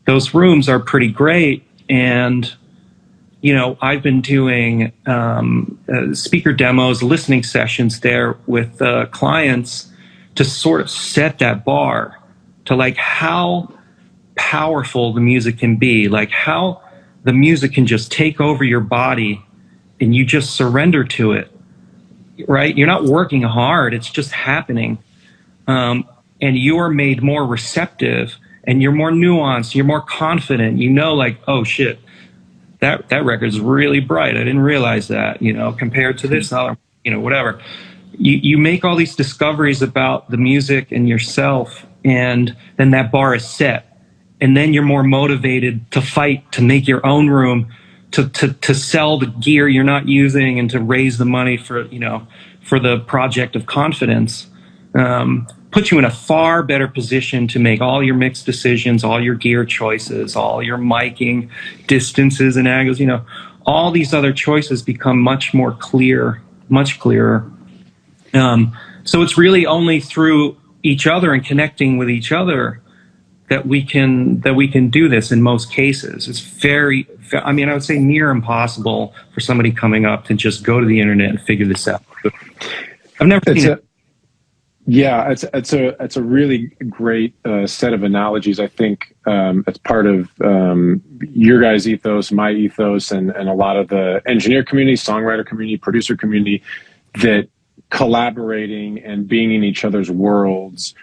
those rooms are pretty great. And I've been doing speaker demos, listening sessions there with clients to sort of set that bar to like how powerful the music can be, like how the music can just take over your body and you just surrender to it, right? You're not working hard, it's just happening. And you're made more receptive, and you're more nuanced, you're more confident, like, oh shit, that record's really bright. I didn't realize that, compared to this other, whatever. You make all these discoveries about the music and yourself, and then that bar is set. And then you're more motivated to fight to make your own room to sell the gear you're not using and to raise the money for, for the project of confidence, puts you in a far better position to make all your mix decisions, all your gear choices, all your miking distances and angles, all these other choices become much more clear, much clearer. So it's really only through each other and connecting with each other that we can do this in most cases. It's I would say near impossible for somebody coming up to just go to the internet and figure this out. I've never seen it. Yeah, it's a really great set of analogies. I think it's part of your guys' ethos, my ethos, and a lot of the engineer community, songwriter community, producer community, that collaborating and being in each other's worlds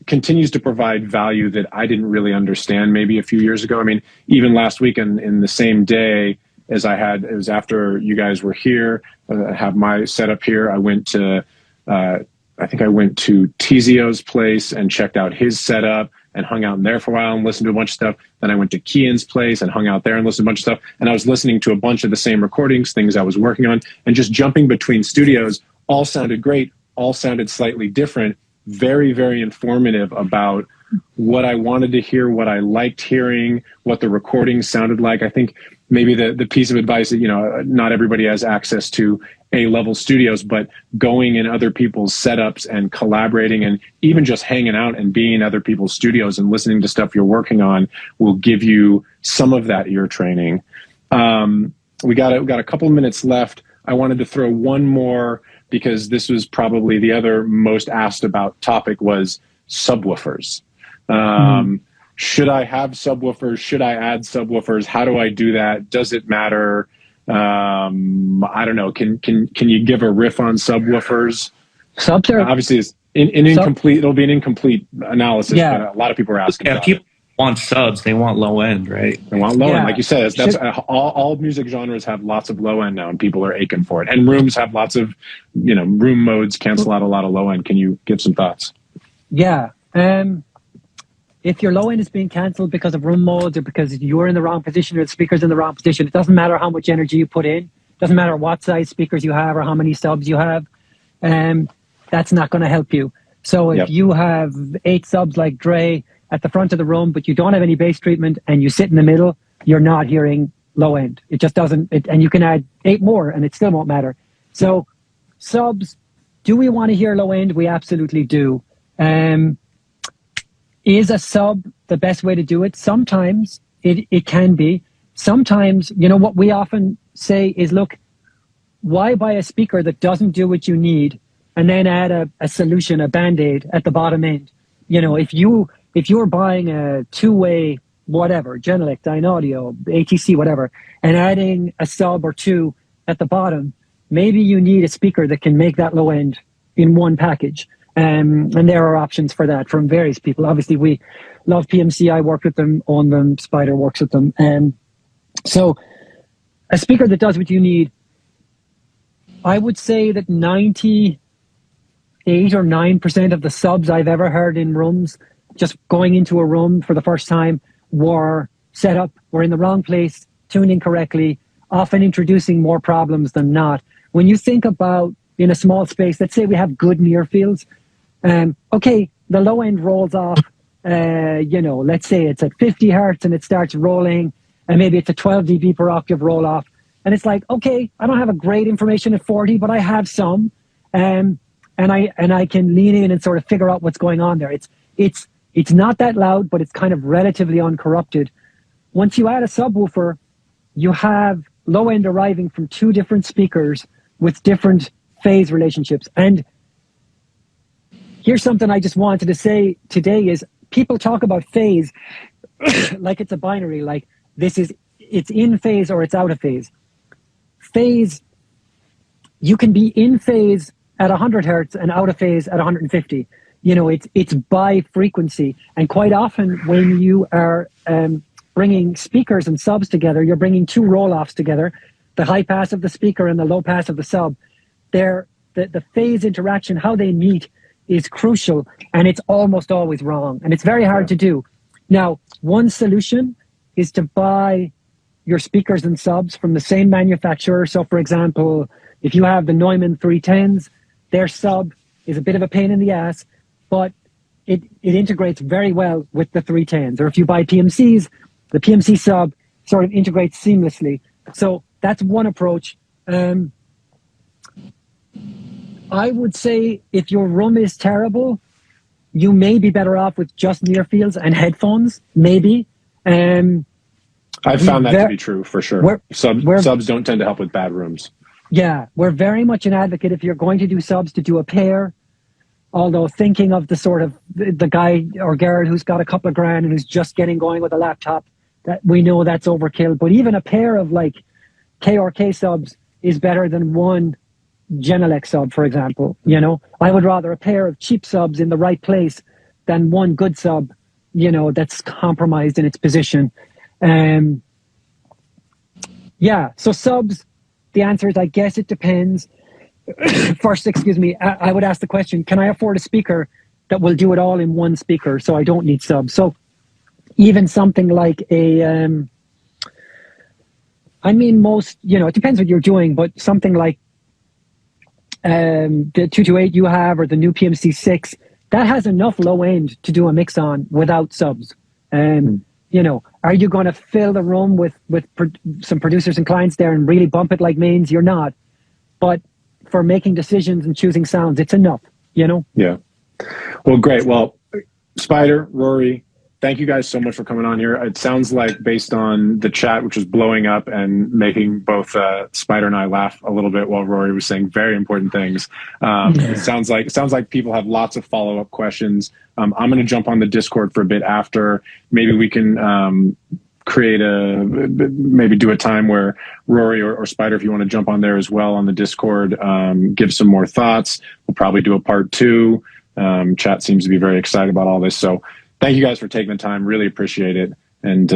continues to provide value that I didn't really understand maybe a few years ago. I mean, even last week in the same day as it was after you guys were here, I have my setup here. I went to Tizio's place and checked out his setup and hung out in there for a while and listened to a bunch of stuff. Then I went to Kian's place and hung out there and listened to a bunch of stuff. And I was listening to a bunch of the same recordings, things I was working on, and just jumping between studios. All sounded great, all sounded slightly different, very, very informative about what I wanted to hear, what I liked hearing, what the recordings sounded like. I think maybe the piece of advice that, not everybody has access to A-level studios, but going in other people's setups and collaborating and even just hanging out and being in other people's studios and listening to stuff you're working on will give you some of that ear training. We got a couple of minutes left. I wanted to throw one more because this was probably the other most asked about topic was subwoofers. Should I have subwoofers? Should I add subwoofers? How do I do that? Does it matter? I don't know. Can you give a riff on subwoofers? Subs are obviously it's incomplete. It'll be an incomplete analysis, but a lot of people are asking. Yeah, people want subs. They want low end, right? They want low end, like you said. That's all music genres have lots of low end now, and people are aching for it. And rooms have lots of, room modes cancel out a lot of low end. Can you give some thoughts? Yeah. If your low end is being cancelled because of room modes or because you're in the wrong position or the speaker's in the wrong position, it doesn't matter how much energy you put in. It doesn't matter what size speakers you have or how many subs you have. That's not going to help you. So if you have 8 subs like Dre at the front of the room, but you don't have any bass treatment and you sit in the middle, you're not hearing low end. It just doesn't. And you can add 8 more and it still won't matter. So subs, do we want to hear low end? We absolutely do. Is a sub the best way to do it? Sometimes it can be. Sometimes, what we often say is, look, why buy a speaker that doesn't do what you need and then add a solution, a Band-Aid at the bottom end? If you're buying a two-way, whatever, Genelec, Dynaudio, ATC, whatever, and adding a sub or 2 at the bottom, maybe you need a speaker that can make that low end in one package. And there are options for that from various people. Obviously, we love PMC. I work with them, own them. Spider works with them. So a speaker that does what you need, I would say that 98 or 9% of the subs I've ever heard in rooms, just going into a room for the first time, were set up, were in the wrong place, tuned incorrectly, often introducing more problems than not. When you think about in a small space, let's say we have good near fields, okay, the low end rolls off, let's say it's at 50 hertz and it starts rolling, and maybe it's a 12 dB per octave roll off. And it's like, okay, I don't have a great information at 40, but I have some, and I can lean in and sort of figure out what's going on there. It's not that loud, but it's kind of relatively uncorrupted. Once you add a subwoofer, you have low end arriving from 2 different speakers with different phase relationships. And here's something I just wanted to say today is people talk about phase like it's a binary, like it's in phase or it's out of phase. Phase, you can be in phase at 100 hertz and out of phase at 150. It's by frequency. And quite often when you are bringing speakers and subs together, you're bringing 2 roll-offs together, the high pass of the speaker and the low pass of the sub. The phase interaction, how they meet, is crucial, and it's almost always wrong, and it's very hard to do. Now, one solution is to buy your speakers and subs from the same manufacturer. So, for example, if you have the Neumann 310s, their sub is a bit of a pain in the ass, but it integrates very well with the 310s. Or if you buy PMCs, the PMC sub sort of integrates seamlessly. So that's one approach. I would say if your room is terrible, you may be better off with just near fields and headphones, maybe. I've found that to be true for sure. Subs don't tend to help with bad rooms. Yeah, we're very much an advocate if you're going to do subs to do a pair. Although thinking of the sort of the guy or girl who's got a couple of grand and who's just getting going with a laptop, that we know that's overkill. But even a pair of like KRK subs is better than one Genelec sub, for example. You know, I would rather a pair of cheap subs in the right place than one good sub, you know, that's compromised in its position. Yeah, so subs, the answer is, I guess it depends. First, excuse me, I would ask the question, can I afford a speaker that will do it all in one speaker so I don't need subs? So even something like a, I mean, most, you know, it depends what you're doing, but something like the 228 you have or the new PMC 6, that has enough low end to do a mix on without subs. You know, are you going to fill the room with some producers and clients there and really bump it like mains? You're not. But for making decisions and choosing sounds, it's enough, you know? Yeah. Well, great. Well, Spider, Ruairí, thank you guys so much for coming on here. It sounds like, based on the chat, which was blowing up and making both Spider and I laugh a little bit while Ruairí was saying very important things. It sounds like people have lots of follow-up questions. I'm going to jump on the Discord for a bit after. Maybe we can maybe do a time where Ruairí or Spider, if you want to jump on there as well on the Discord, give some more thoughts. We'll probably do a part 2. Chat seems to be very excited about all this. So thank you guys for taking the time. Really appreciate it. And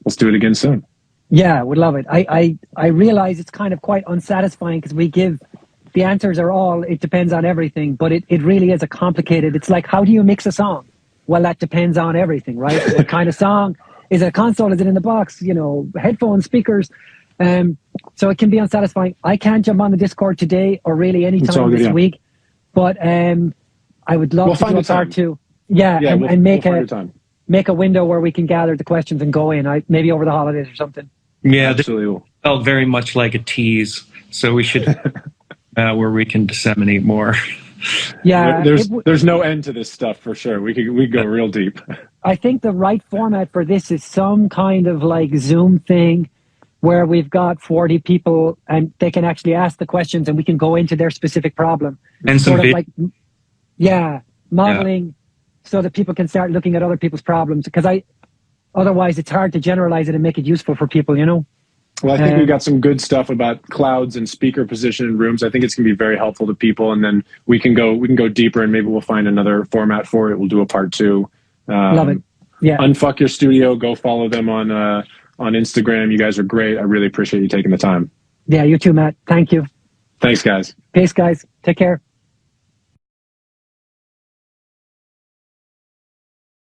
let's do it again soon. Yeah, would love it. I realize it's kind of quite unsatisfying because we give the answers are all, it depends on everything, but it really is a complicated, it's like, how do you mix a song? Well, that depends on everything, right? What kind of song? Is it a console? Is it in the box? You know, headphones, speakers. So it can be unsatisfying. I can't jump on the Discord today or really any time this week, but I would love to do a part 2. Yeah, and make a window where we can gather the questions and go in. Maybe over the holidays or something. Yeah, absolutely. This felt very much like a tease, so we should where we can disseminate more. Yeah, there's no end to this stuff for sure. We go real deep. I think the right format for this is some kind of like Zoom thing where we've got 40 people and they can actually ask the questions and we can go into their specific problem. And some sort of like, modeling so that people can start looking at other people's problems, because otherwise it's hard to generalize it and make it useful for people, you know? Well, I think we got some good stuff about clouds and speaker position in rooms. I think it's going to be very helpful to people, and then we can go deeper, and maybe we'll find another format for it. We'll do a part 2. Love it. Yeah. Unfuck Your Studio. Go follow them on Instagram. You guys are great. I really appreciate you taking the time. Yeah, you too, Matt. Thank you. Thanks, guys. Peace, guys. Take care.